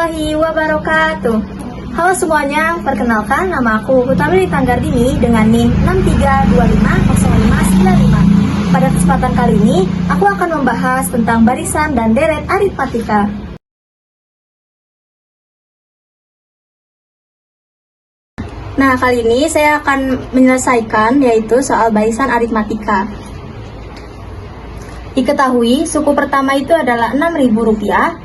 warahmatullahi wabarakatuh. Halo semuanya, perkenalkan nama aku Hutami Tanggardini dengan NIM 63250595. Pada kesempatan kali ini, aku akan membahas tentang barisan dan deret aritmatika. Nah, kali ini saya akan menyelesaikan yaitu soal barisan aritmatika. Diketahui, suku pertama itu adalah Rp6.000.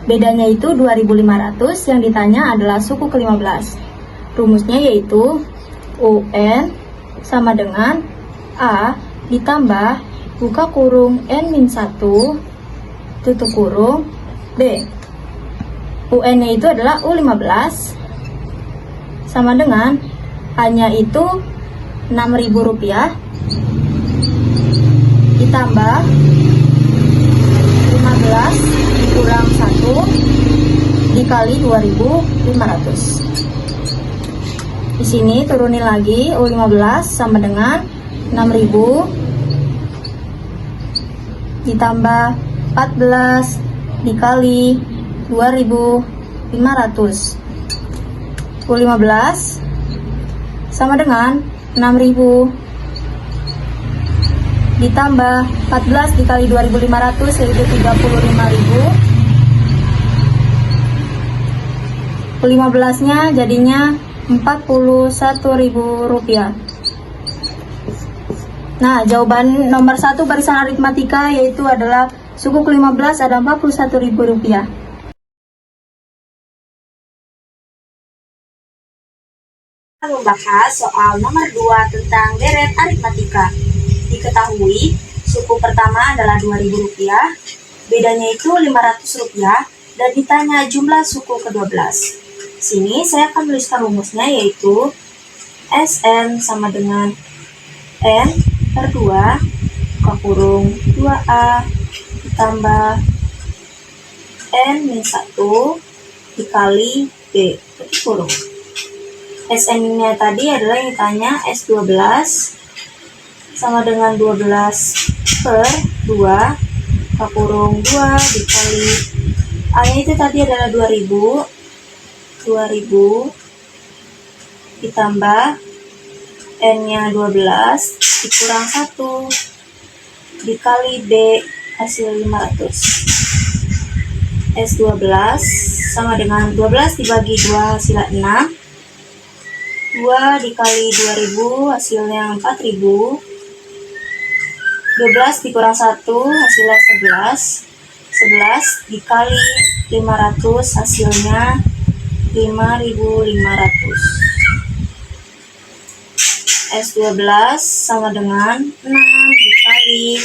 Bedanya itu 2.500, yang ditanya adalah suku ke-15. Rumusnya yaitu UN sama dengan A ditambah buka kurung N-1 tutup kurung B. UN-nya itu adalah U15 sama dengan A-nya itu Rp6.000 ditambah 15 dikurang 1 dikali 2.500. Di sini turunin lagi, U15 sama dengan 6.000 ditambah 14 dikali 2.500. U15 sama dengan 6.000 ditambah 14 dikali 2.500 yaitu 35.000. 15-nya jadinya Rp41.000. Nah, jawaban nomor 1 barisan aritmatika yaitu adalah suku ke-15 ada Rp41.000. Kita membahas soal nomor 2 tentang deret aritmatika. Diketahui, suku pertama adalah Rp2.000, bedanya itu Rp500, dan ditanya jumlah suku ke-12. Sini saya akan menuliskan rumusnya yaitu SN sama dengan N per 2 buka kurung 2A ditambah N-1 dikali B tutup kurung. SN-nya tadi adalah yang ditanya S12 sama dengan 12 per 2 buka kurung 2 dikali A-nya itu tadi adalah 2.000 ditambah N-nya 12 dikurang 1 dikali B hasil 500. S12 sama dengan 12 dibagi 2 hasilnya 6, 2 dikali 2.000 hasilnya 4.000, 12 dikurang 1 hasilnya 11, 11 dikali 500 hasilnya 5.500. S12 sama dengan 6 dikali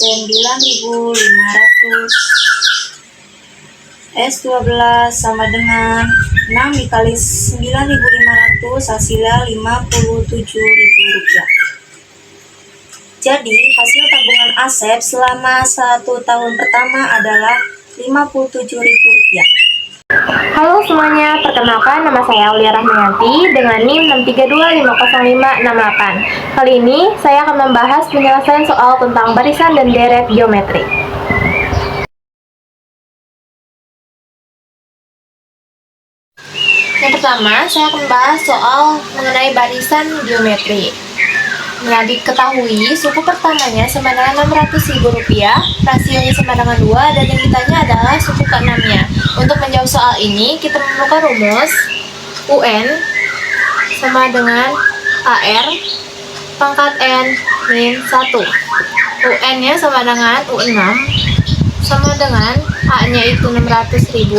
9.500. S12 sama dengan 6 dikali 9.500 hasilnya Rp57.000. Jadi hasil tabungan Asep selama 1 tahun pertama adalah Rp57.000. Halo semuanya, perkenalkan nama saya Aulia Rahmiyanti dengan NIM 63250568. Kali ini saya akan membahas penyelesaian soal tentang barisan dan deret geometri. Yang pertama, saya akan membahas soal mengenai barisan geometri. Nah, diketahui suku pertamanya sama dengan Rp600.000, rasionya sama dengan 2, dan yang ditanya adalah suku ke-6-nya. Untuk menjawab soal ini, kita memerlukan rumus UN sama dengan AR pangkat N-1. UN-nya sama dengan U6 sama dengan A-nya itu 600.000,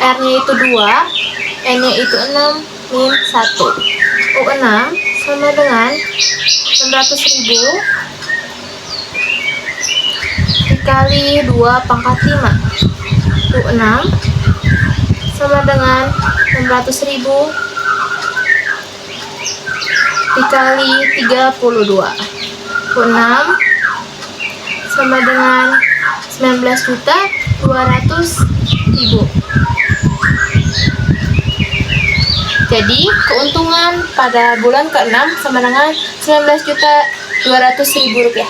R-nya itu 2, N-nya itu 6, min 1. U6 sama dengan 600.000 dikali 2 pangkat 5. U6 sama dengan 600.000 dikali 32. U6 sama dengan 19.200.000. Jadi, keuntungan pada bulan ke-6 sama dengan Rp19.200.000.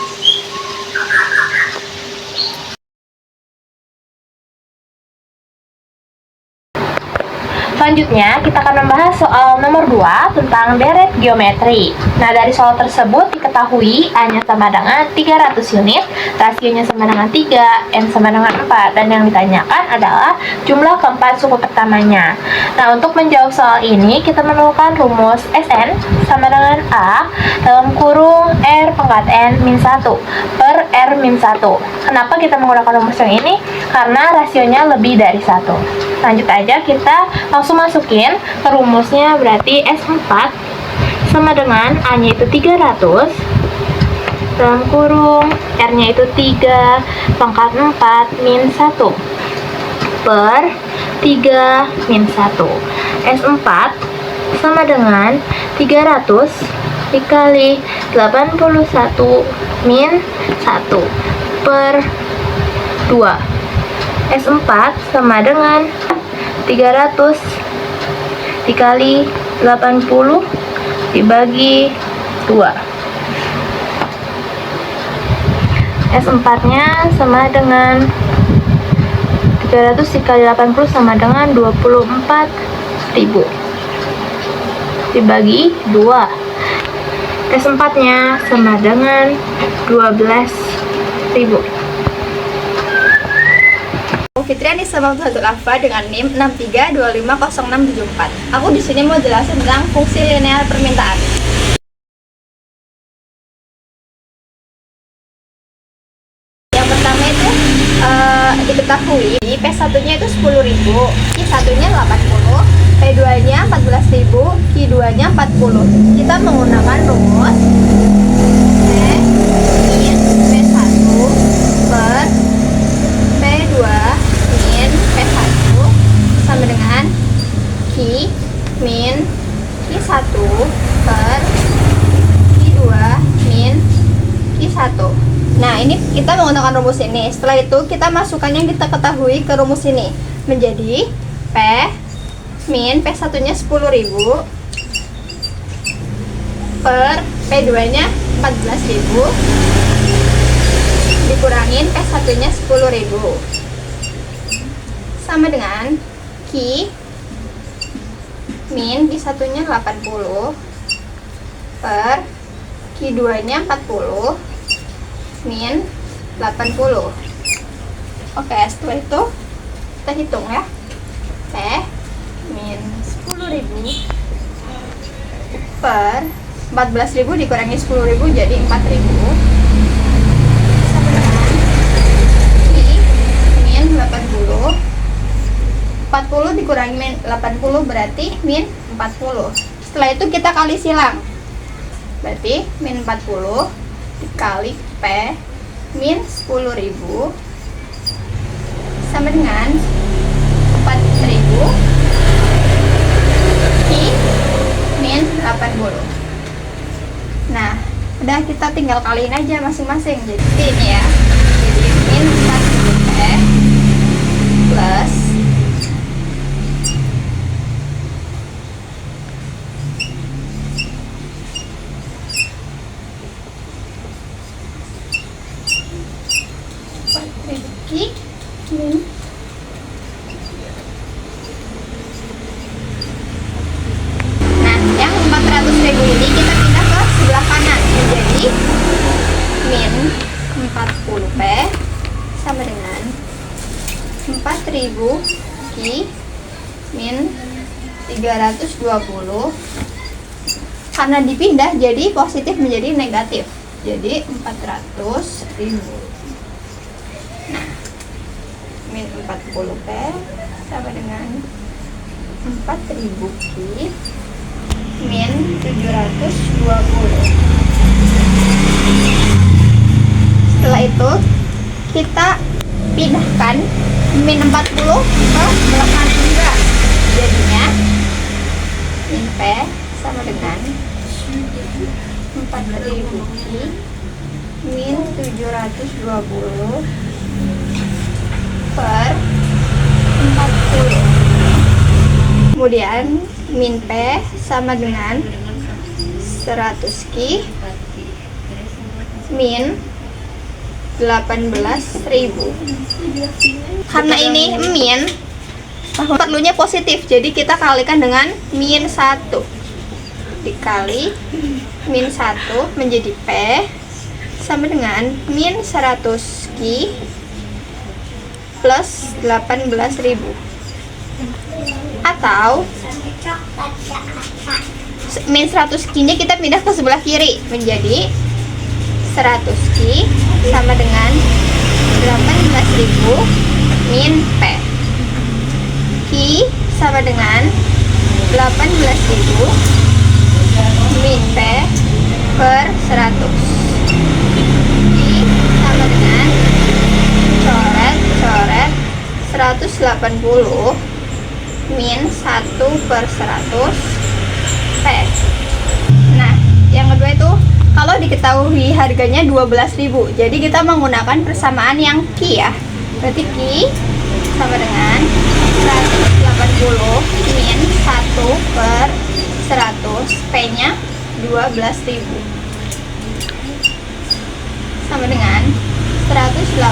Selanjutnya, kita akan membahas soal nomor 2 tentang deret geometri. Nah, dari soal tersebut diketahui A-nya sama dengan 300 unit, rasionya sama dengan 3, N sama dengan 4, dan yang ditanyakan adalah jumlah keempat suku pertamanya. Nah, untuk menjawab soal ini, kita menemukan rumus Sn sama dengan A dalam kurung R pangkat N min 1 per R min 1. Kenapa kita menggunakan rumus yang ini? Karena rasionya lebih dari 1. Lanjut aja, kita langsung masukin ke rumusnya. Berarti S4 sama dengan A-nya itu 300 dalam kurung R-nya itu 3 pangkat 4 min 1 per 3 min 1. S4 sama dengan 300 dikali 81 min 1 per 2. S4 sama dengan 300 dikali 80 dibagi 2. S4 nya sama dengan 300 dikali 80 sama dengan 24.000 dibagi 2. S4 nya sama dengan 12.000. Fitriani sama Abdul Alfa dengan NIM 63250674. Aku di sini mau jelasin tentang fungsi linear permintaan. Yang pertama itu diketahui P1-nya itu 10.000, Q1-nya 80, P2-nya 14.000, Q2-nya 40. Kita menggunakan rumus P min P1 per P2 min P1 sama dengan Q min Q1 per Q2 min Q1. Nah, ini kita menggunakan rumus ini. Setelah itu kita masukkan yang kita ketahui ke rumus ini menjadi P min P1 nya 10.000 per P2 nya 14.000 dikurangin P1 nya 10.000 sama dengan Q min Q1 nya 80 per Q2 nya 40 min 80. Oke, setelah itu kita hitung ya. P min 10.000 per 14.000 dikurangi 10.000 jadi 4.000 sama dengan I min 80. 40 dikurangi min 80 berarti min 40. Setelah itu kita kali silang, berarti min 40 dikali P min 10.000 sama dengan 4.000 I min 80. Nah, udah, kita tinggal kaliin aja masing-masing. Jadi ini ya, jadi min 40 P plus Q min yang 400.000 ini kita pindah ke sebelah kanan menjadi min 40P sama dengan 4.000 Q min 320. Karena dipindah jadi positif menjadi negatif, jadi 400.000. Nah, min 40P sama dengan 4.000 Q min 720. Setelah itu kita pindahkan min 40 ke belakang juga, jadinya min P sama dengan 4.000 Q min 720 per 40. Kemudian min P sama dengan 100 Q min 18.000. Karena ini min, perlunya positif, jadi kita kalikan dengan min 1 dikali min 1 menjadi P sama dengan min 100 Ki plus 18.000, atau min 100 Ki nya kita pindah ke sebelah kiri menjadi 100 Ki sama dengan 18.000 min P. Ki sama dengan 18.000 min P per 100. Ki sama dengan coret 180 min 1 per 100 P. Nah, yang kedua itu kalau diketahui harganya 12.000, jadi kita menggunakan persamaan yang Ki ya. Berarti Ki sama dengan 180 min 1 per 100, P nya 12.000 sama dengan 180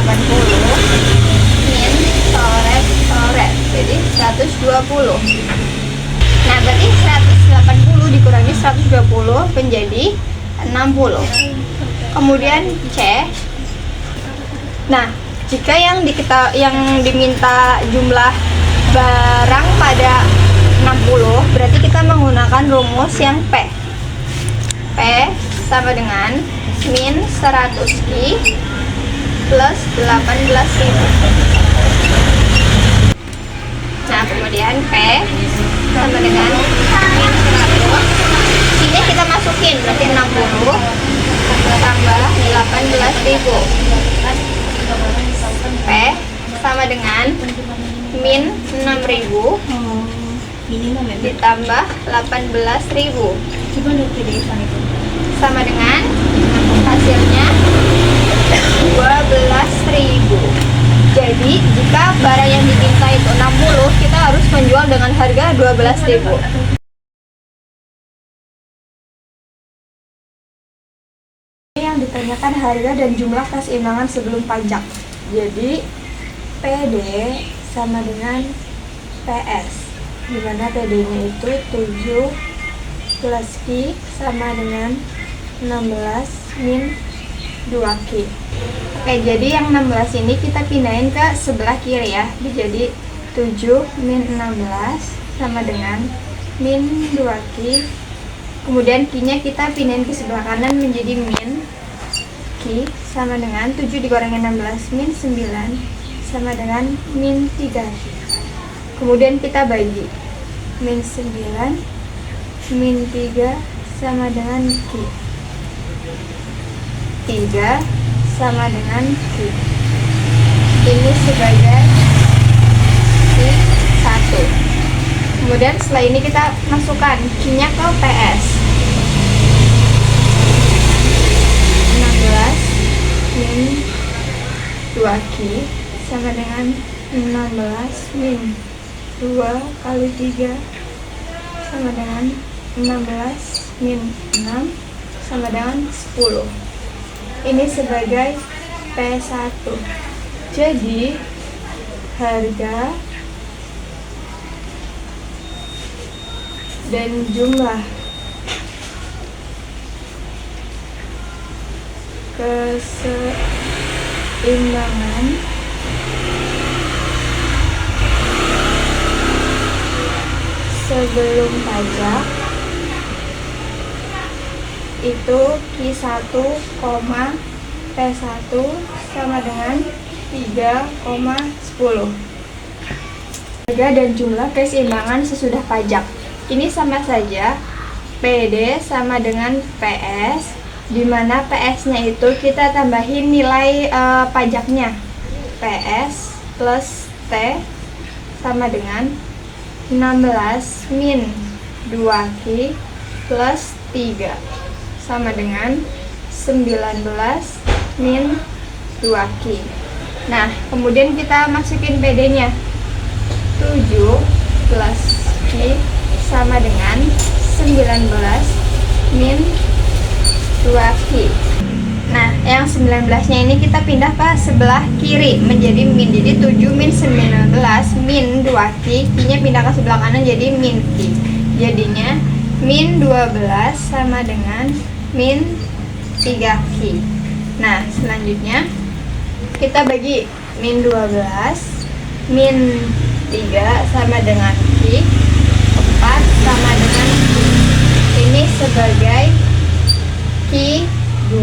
min coret, jadi 120. Nah, berarti 180 dikurangi 120 menjadi 60. Kemudian C. Nah, jika yang diminta jumlah barang pada 60, berarti kita menggunakan rumus yang P. P sama dengan min 100 Ki plus 18.000. Nah, kemudian P sama dengan min 100. Ini kita masukin, berarti 60 tambah 18.000. P sama dengan min 6.000 ditambah 18.000 sama dengan hasilnya 12.000. Jadi jika barang yang diminta itu 60, kita harus menjual dengan harga 12.000. Yang ditanyakan harga dan jumlah keseimbangan sebelum pajak. Jadi PD sama dengan PS, dimana PD nya itu 7 plus Ki sama dengan 16 min 2 Ki. Oke, jadi yang 16 ini kita pindahin ke sebelah kiri ya, jadi 7 min 16 sama dengan min 2 Ki. Kemudian Ki nya kita pindahin ke sebelah kanan menjadi min Ki sama dengan 7 dikurangi 16 min 9 sama dengan min 3 Ki. Kemudian kita bagi min 9 min 3 sama dengan Ki. 3 sama dengan Ki. Ini sebagai Ki 1. Kemudian setelah ini kita masukkan Ki nya ke PS. 16 min 2 Ki sama dengan 16 min 2 kali 3 sama dengan 16 min 6 sama dengan 10. Ini sebagai P1. Jadi harga dan jumlah keseimbangan sebelum pajak itu Q1, P1 sama dengan 3,10. Harga dan jumlah keseimbangan sesudah pajak. Ini sama saja, PD sama dengan PS, di mana PS-nya itu kita tambahin nilai pajaknya. PS plus T sama dengan 16 min 2Q plus 3 sama dengan 19 min 2Q. Nah, kemudian kita masukin PD-nya. 7 plus Q sama dengan 19 min 2Q. Nah, Yang 19-nya ini kita pindah ke sebelah kiri menjadi min. Jadi 7 min 19 min 2Q. Q-nya pindah ke sebelah kanan jadi min Q. Jadinya min 12 sama dengan min 3Q. Nah, selanjutnya kita bagi min 12 min 3 sama dengan Q, 4 sama dengan Q. Ini sebagai Q2.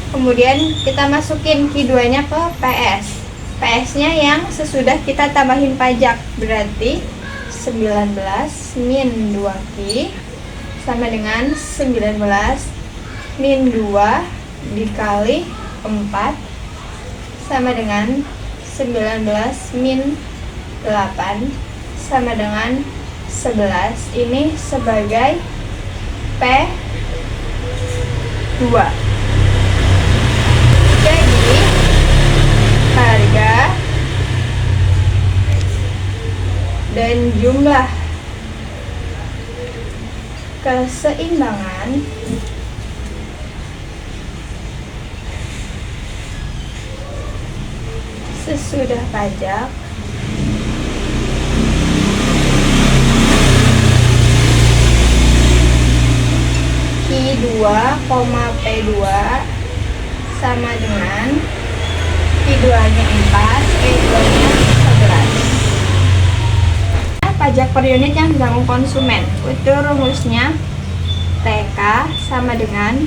Kemudian kita masukin Q2 nya ke PS. PS nya yang sesudah kita tambahin pajak, berarti 19 min 2Q sama dengan 19 min 2 dikali 4 sama dengan 19 min 8 sama dengan 11. Ini sebagai P2. Jadi harga dan jumlah keseimbangan sesudah pajak Q2, P2 sama dengan Q2 nya 4, P2 nya 11. Pajak per unit yang ditanggung konsumen itu rumusnya TK sama dengan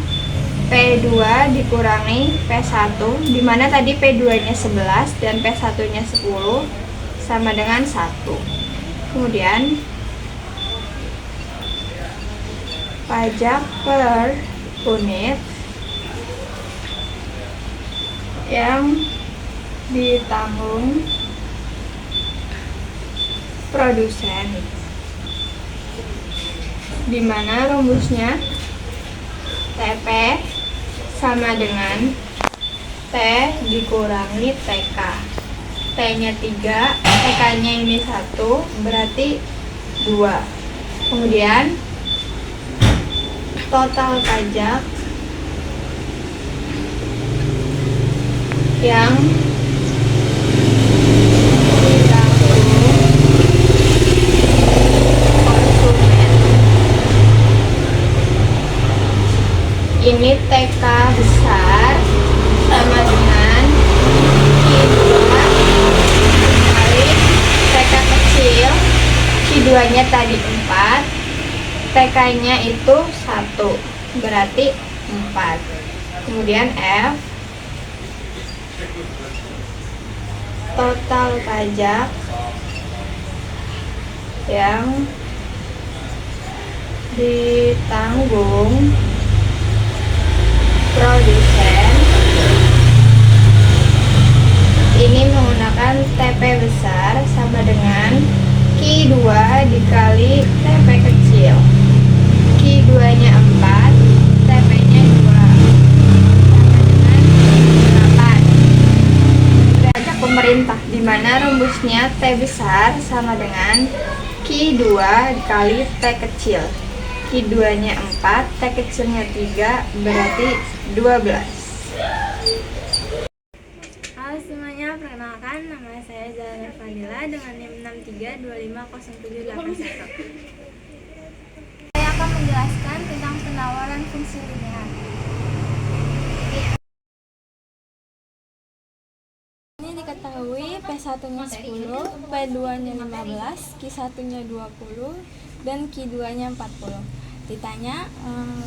P2 dikurangi P1, dimana tadi P2 nya 11 dan P1 nya 10 sama dengan 1. Kemudian pajak per unit yang ditanggung produsen, dimana rumusnya TP sama dengan T dikurangi TK. T nya 3, TK nya ini 1, berarti 2. Kemudian total pajak yang ditanggung konsumen ini TK besar sama dengan Q2 kali TK kecil. Q2 nya tadi 4, TK nya itu 1, berarti 4. Kemudian F total pajak yang ditanggung produsen ini menggunakan TP besar sama dengan Q2 dikali TP kecil. Q2 nya 4, TP nya 2 sama dengan 8. Pajak pemerintah, dimana rumusnya T besar sama dengan Q2 dikali T kecil. Q2 nya 4, T kecilnya 3, berarti 12. Halo semuanya, perkenalkan nama saya Zahra Fadila dengan NIM 63250781. Saya akan menjelaskan tentang penawaran fungsi linear. Ini diketahui P1 nya 10, P2 nya 15, Q1 nya 20, dan Q2 nya 40. Ditanya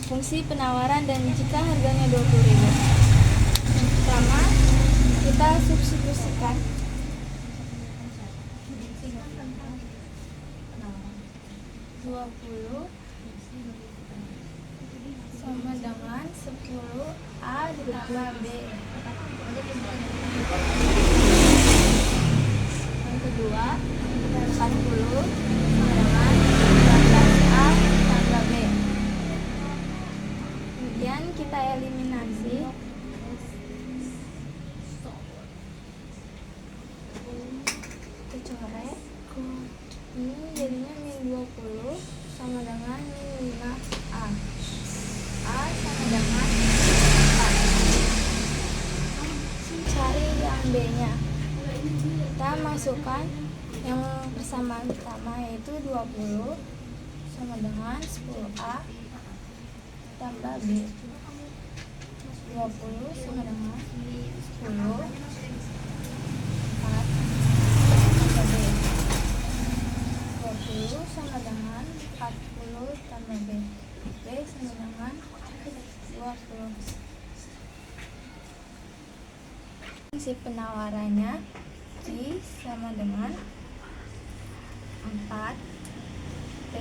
fungsi penawaran dan jika harganya 20.000. Yang pertama, kita substitusikan 20 sama dengan 10A ditambah B. Yang kedua, 40 sama dengan 19A ditambah B. Kemudian kita eliminasi. Kita coret. Ini jadinya min 20 sama dengan min 5A. A sama dengan 4. masukkan yang persamaan pertama, yaitu 20 sama dengan 10A tambah B. 20 sama dengan 10 4 tambah B. 20 sama dengan 40 tambah B. B sama dengan 20. Fungsi penawarannya Q sama dengan 4 P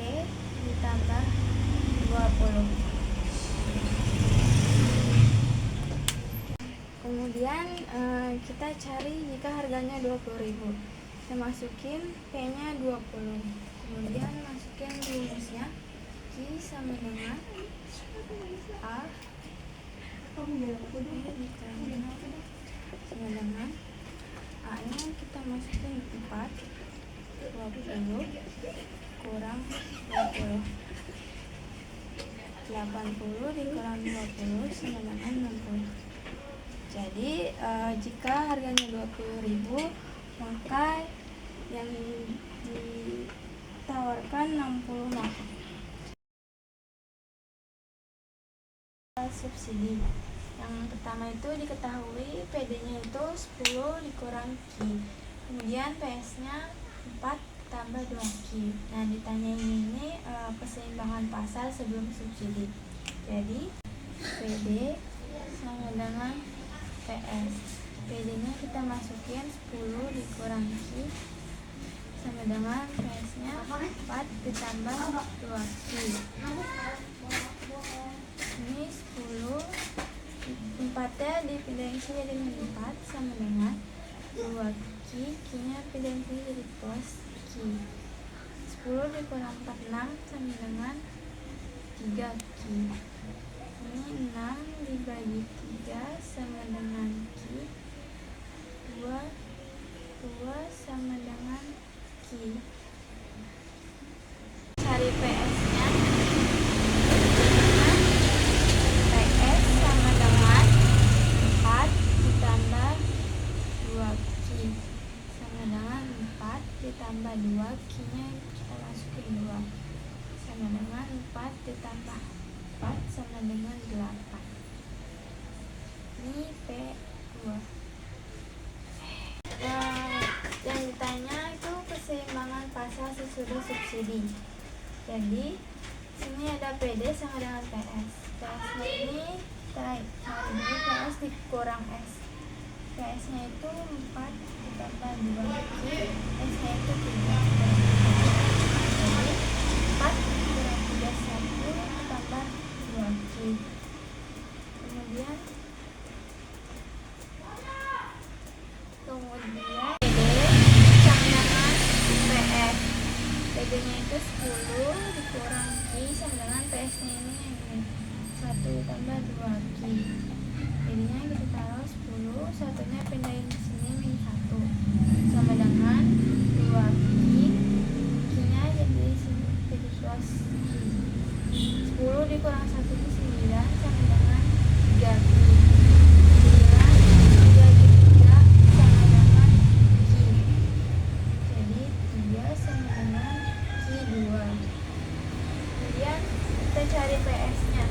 ditambah 20. Kemudian kita cari jika harganya 20.000. Kita masukin P-nya 20. Kemudian masukin rumusnya Q sama dengan A sama dengan A-nya kita masukin 4, 20 kurang 20. 80 dikurang 20 sama dengan 60. Jadi jika harganya 20.000, maka yang ditawarkan 60 maka. Subsidi. Yang pertama itu diketahui PD-nya itu 10 dikurang Q. Kemudian PS-nya 4 tambah 2Q. Nah, ditanya ini keseimbangan pasar sebelum subsidi. Jadi PD sama dengan PS. PD-nya kita masukin 10 dikurang Q sama dengan PS-nya 4 ditambah 2Q. Ini 10, 4-nya dipindahin jadi 4 sama dengan 2Q, Q-nya pindahin jadi plus Q. 10 dikurang 46 sama dengan 3Q. Ini 6 dibagi 3 sama dengan Q. 2 sama dengan Q. Cari PS-nya. PS sama dengan 4 ditambah 2Q sama dengan 4 ditambah 2, Q-nya kita masukin 2 sama dengan 4 ditambah 4 sama dengan 8. Ini P2. Yang ditanya itu keseimbangan pasar sesudah subsidi. Jadi sini ada PD sama dengan PS. PS-nya ini kita cari dulu PS dikurang S. PS-nya itu 4 ditambah 2Q, S-nya itu 3. Jadi 4 kurang 3, 1 ditambah 2Q. Kemudian PD sama dengan PS. PD-nya itu 10 dikurang Q sama dengan PS-nya ini 1 ditambah 2Q. Jadinya kita taruh 10, satunya pindahin ke sini min 1 sama dengan 2Q. Q-nya jadi sini jadi plus Q. 10 dikurang 1 itu 9 sama dengan 3Q. 9 dibagi 3 sama dengan Q. Jadi 3 sama dengan Q2. Kemudian kita cari PS-nya.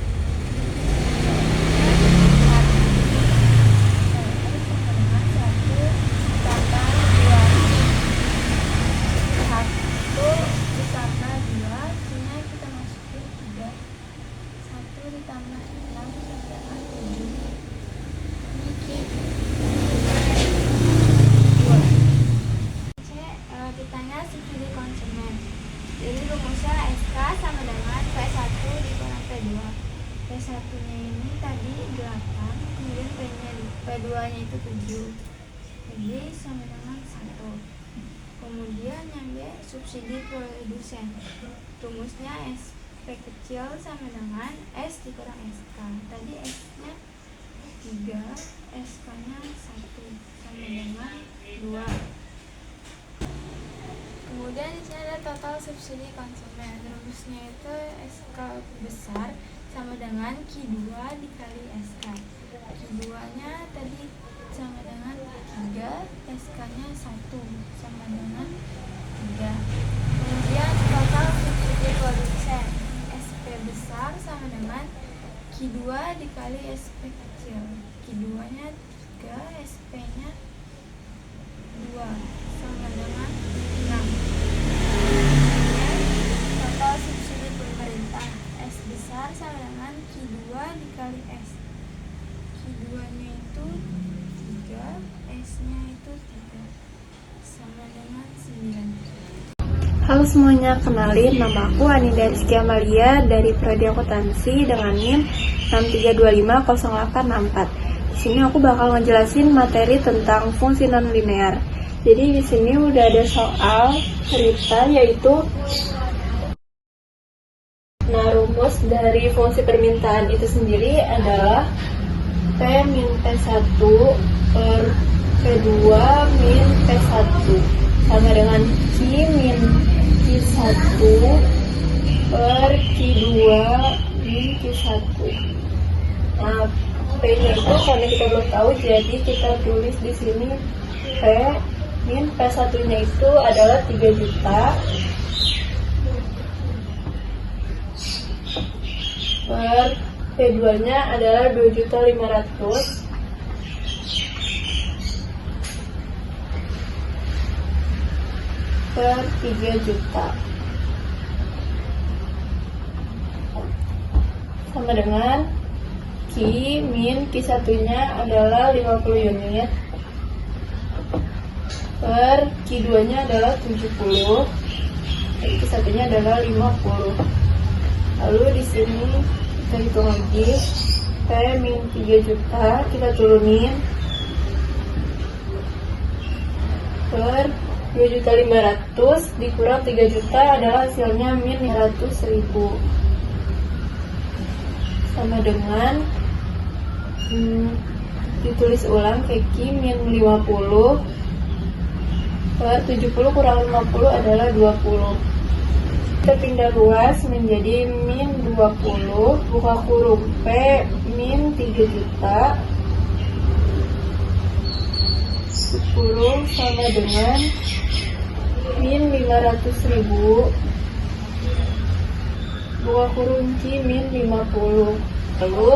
Ditanya subsidi konsumen. Jadi rumusnya SK sama dengan P1 dikurang P2. P1-nya ini tadi 8, kemudian P2-nya itu 7. Jadi sama dengan 1. Kemudian yang B subsidi produsen. Rumusnya SP kecil sama dengan S dikurang SK. Tadi S-nya 3, SK-nya 1 sama dengan 2. Kemudian di sini ada total subsidi konsumen. Rumusnya itu SK besar sama dengan Q2 dikali SK. Q2-nya tadi sama dengan 3, SK-nya 1 sama dengan 3. Kemudian total subsidi produsen SP besar sama dengan Q2 dikali SP kecil. Q2 nya 3, SP nya 2 sama dengan 6. Total subsidi pemerintah S besar sama dengan Q2 dikali S. Q2 nya itu 3, S nya itu 3 sama dengan 9. Halo semuanya, kenalin nama aku Anida Rizky Amalia dari Prodi Akuntansi dengan NIM 63250864. Di sini aku bakal ngejelasin materi tentang fungsi non-linear. Jadi di sini udah ada soal cerita yaitu rumus dari fungsi permintaan itu sendiri adalah P min P1 per P2 min P1 sama dengan Q min Q1 per Q2 min Q1. Nah, P-nya itu karena kita belum tahu, jadi kita tulis di sini P min P1-nya itu adalah 3 juta per P2-nya adalah 2.500.000 per 3 juta sama dengan Q min Q1-nya adalah 50 unit per Q2-nya adalah 70, jadi Q1-nya adalah 50. Lalu di sini kita hitung lagi P min 3 juta kita turunin per 2.500.000 dikurang 3 juta adalah hasilnya min 500.000 sama dengan ditulis ulang ke Q min 50 per 70 kurang 50 adalah 20. Kita pindah ruas menjadi min 20, buka kurung P min 3 juta dikurung sama dengan min 500.000, buka kurung Q min 50. Lalu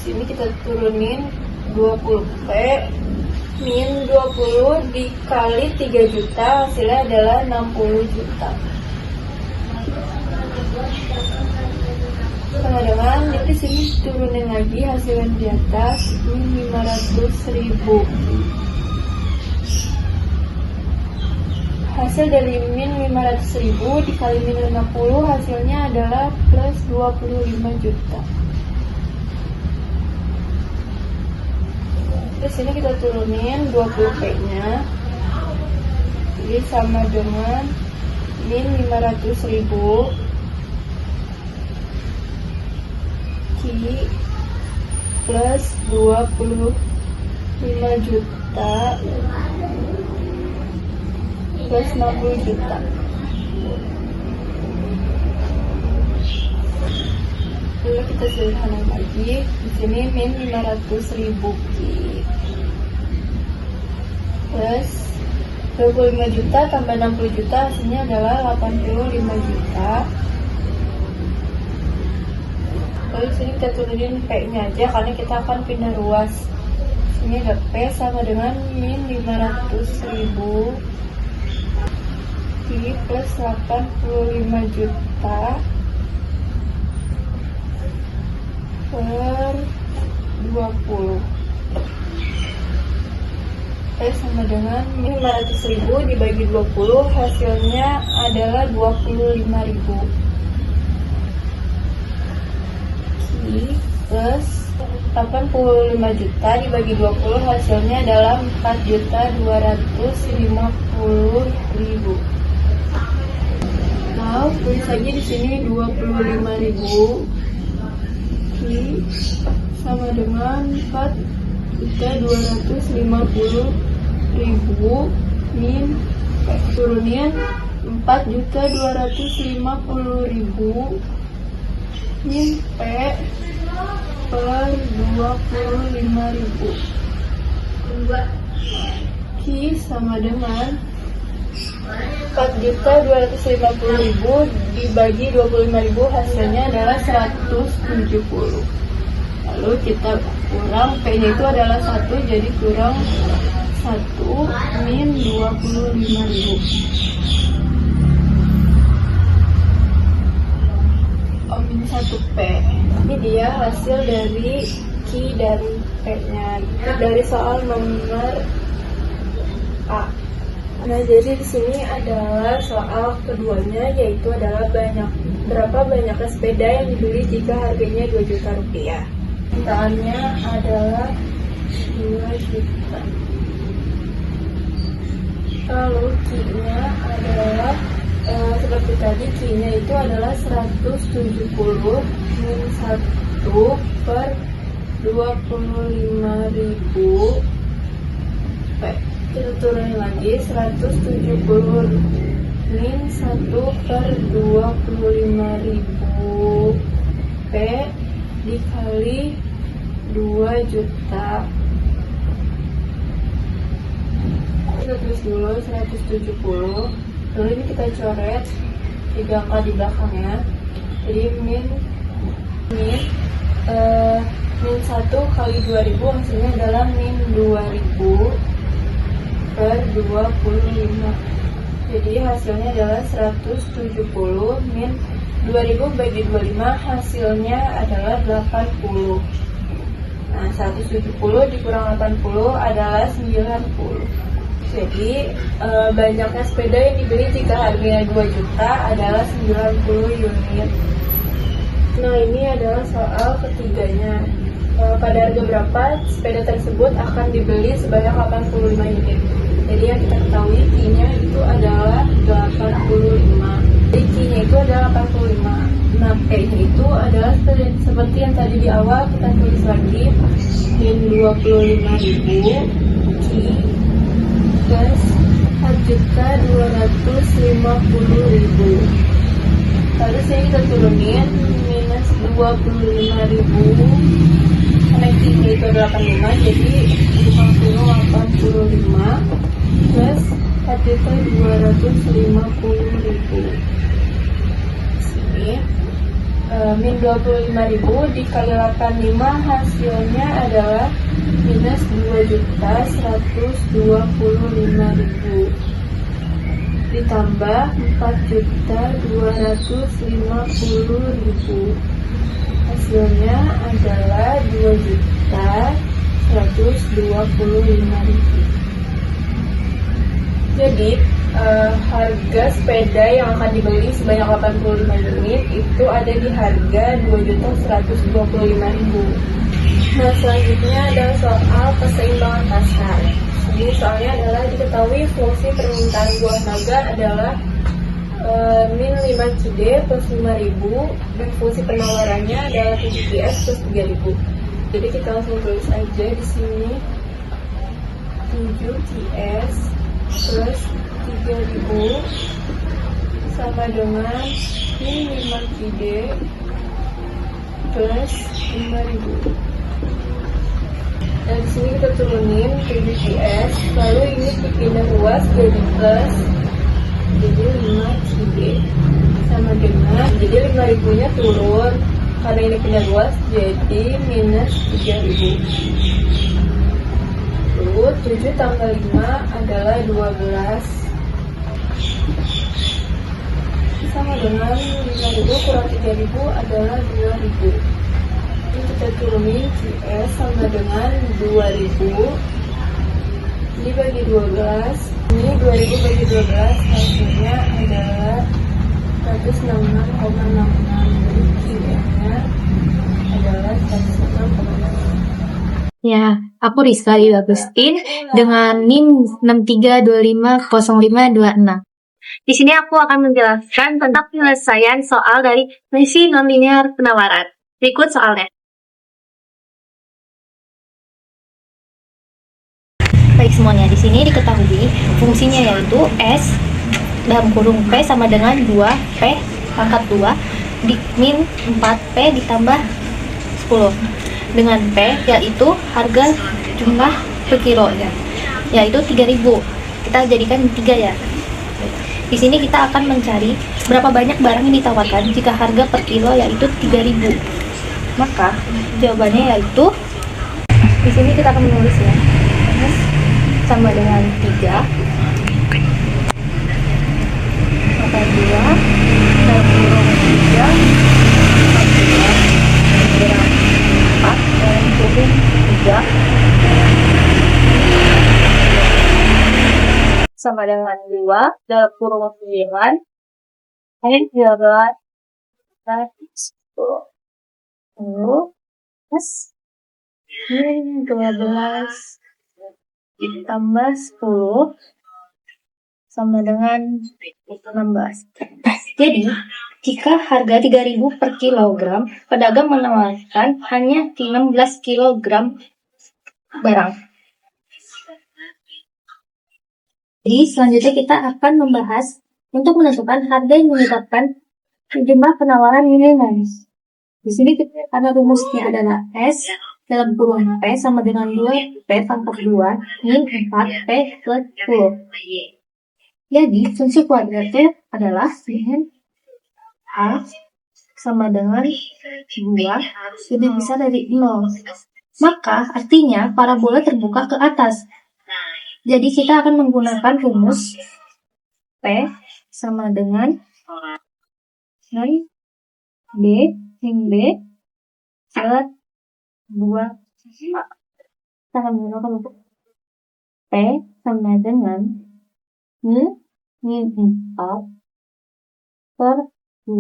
sini kita turunin 20P min 20 dikali 3 juta hasilnya adalah 60 juta. Sama dengan di sini turunin lagi hasilnya di atas min 500.000. Hasil dari min 500.000 dikali min 50 hasilnya adalah plus 25 juta. Terus ini kita turunin 20P-nya, jadi sama dengan min 500.000 Q plus 25 juta plus 60 juta. Lalu kita sederhana lagi, di sini min 500.000 Q plus 25 juta tambah 60 juta hasilnya adalah 85 juta. Lalu sini kita turunin P-nya aja karena kita akan pindah ruas. Sini ada P sama dengan min 500.000 Q plus 85 juta per 20. P sama dengan 500.000 dibagi 20 hasilnya adalah 25.000. Q plus 85 juta dibagi 20 hasilnya adalah 4.250.000. Nah, tulis lagi di sini 25.000 Q sama dengan 4.250.000 min turunin 4.250.000 min P per 25.000. Q sama dengan 4.250.000 dibagi 25.000, hasilnya adalah 170. Lalu kita kurang, P-nya itu adalah 1, jadi kurang 1 min 25.000. Min 1P. Ini dia hasil dari Q dan P-nya dari soal nomor A. Nah, jadi di sini adalah soal keduanya, yaitu adalah berapa banyaknya sepeda yang dibeli jika harganya 2 juta rupiah. Pertanyaannya adalah 2 juta. Lalu Q-nya adalah seperti tadi, Q-nya itu adalah 170 min 1 per 25.000 P. Kita turunin lagi, 170 min 1 per 25.000 P dikali 2 juta. Kita tulis dulu 170, lalu ini kita coret 3 angka di belakangnya. Jadi min 1 kali 2.000 hasilnya adalah min 2.000 per 25. Jadi hasilnya adalah 170 min 2000 bagi 25, hasilnya adalah 80. Nah, 170 dikurang 80 adalah 90. Jadi banyaknya sepeda yang dibeli jika harganya 2 juta adalah 90 unit. Nah, ini adalah soal ketiganya. Pada harga berapa sepeda tersebut akan dibeli sebanyak 85 unit. Jadi yang kita ketahui Q-nya itu adalah 85. Jadi Q-nya itu adalah 85. Nah, P-nya itu adalah seperti yang tadi di awal, kita tulis lagi min 25.000 Q plus 4.250.000. Lalu sini kita turunin minus 25.000 karena Q-nya itu adalah 85, jadi bukan 85 plus 4.250.000. Sini min 25.000 dikali 85 hasilnya adalah minus 2.125.000 ditambah 4.250.000, hasilnya adalah 2.125.000. Jadi harga sepeda yang akan dibeli sebanyak 85 unit itu ada di harga 2.125.000. Nah, selanjutnya adalah soal keseimbangan pasar. Ini soalnya adalah diketahui fungsi permintaan buah naga adalah min 5 QD plus 5.000 dan fungsi penawarannya adalah 7 QS plus 3.000. Jadi kita langsung tulis aja di sini 7 QS plus 3.000 sama dengan min 5 QD plus 5.000. Nah, di sini kita turunin 7 QS, lalu ini dipindah luas jadi plus, jadi 5 QD sama dengan, jadi 5.000 nya turun karena ini pindah luas jadi minus 3.000. Lalu 7 tambah 5 adalah 12 sama dengan 5.000 kurang 3.000 adalah 2.000. Kita turunin QS sama dengan 2000 dibagi 12. Ini 2000 bagi 12 hasilnya adalah 166,66. Jadi QS-nya adalah 166,66. Ya, aku Rizka Agustin dengan NIM 63250526. Di sini aku akan menjelaskan tentang penyelesaian soal dari fungsi nonlinear penawaran. Berikut soalnya. Baik semuanya, di sini diketahui fungsinya yaitu S dalam kurung P sama dengan 2P pangkat 2 min 4P ditambah 10 dengan P yaitu harga jumlah per kilonya, yaitu 3.000. Kita jadikan 3 ya. Di sini kita akan mencari berapa banyak barang yang ditawarkan jika harga per kilo yaitu 3.000. Maka jawabannya yaitu di sini kita akan menulis ya. Sama dengan 3 maka 2 dalam kurung 3 4 dalam kurung 3 sama dengan 2 dalam kurung 9 dan 13 dan 10 plus 12 ditambah 10 sama dengan 16. Jadi, jika harga 3.000 per kilogram, pedagang menawarkan hanya 16 kilogram barang. Jadi, selanjutnya kita akan membahas untuk menentukan harga yang menyebabkan jumlah penawaran minimum. Di sini kita ada rumusnya adalah S dalam kurung P sama dengan 2P pangkat 2 min 4P plus 10. Jadi, fungsi kuadratik adalah sin A sama dengan 2 lebih besar dari 0. Maka, artinya parabola terbuka ke atas. Jadi, kita akan menggunakan rumus P sama dengan sin B sin B plus 2 kita akan menggunakan untuk P sama dengan min 4 per 2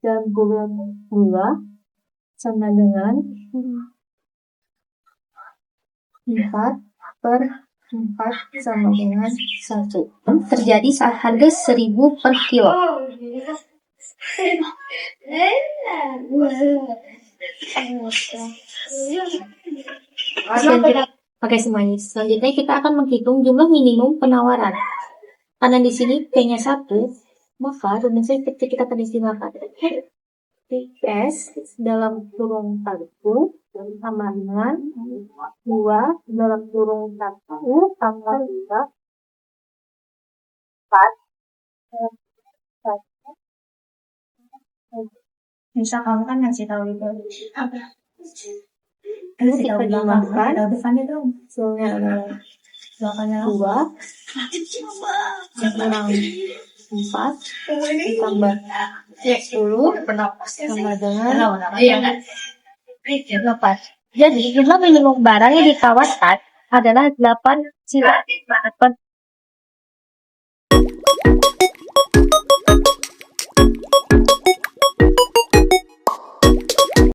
dan kurung 2 sama dengan 4 per 4 sama dengan 1. Terjadi saat harga 1.000 per kilo. Oke semuanya. Selanjutnya kita akan menghitung jumlah minimum penawaran. Karena di sini P-nya 1, maka rumusnya kita akan istilahkan PS dalam kurung 1 sama dengan 2 dalam kurung 1 tambah 3 4. Bisa kamu kan ngasih tahu itu apa? Lalu kita jumlahkan depannya dong. hasilnya adalah Belakangnya 2 kurang 4 ditambah 10 sama dengan 8. Jadi jumlah minimum barang yang ditawarkan adalah 8 silat.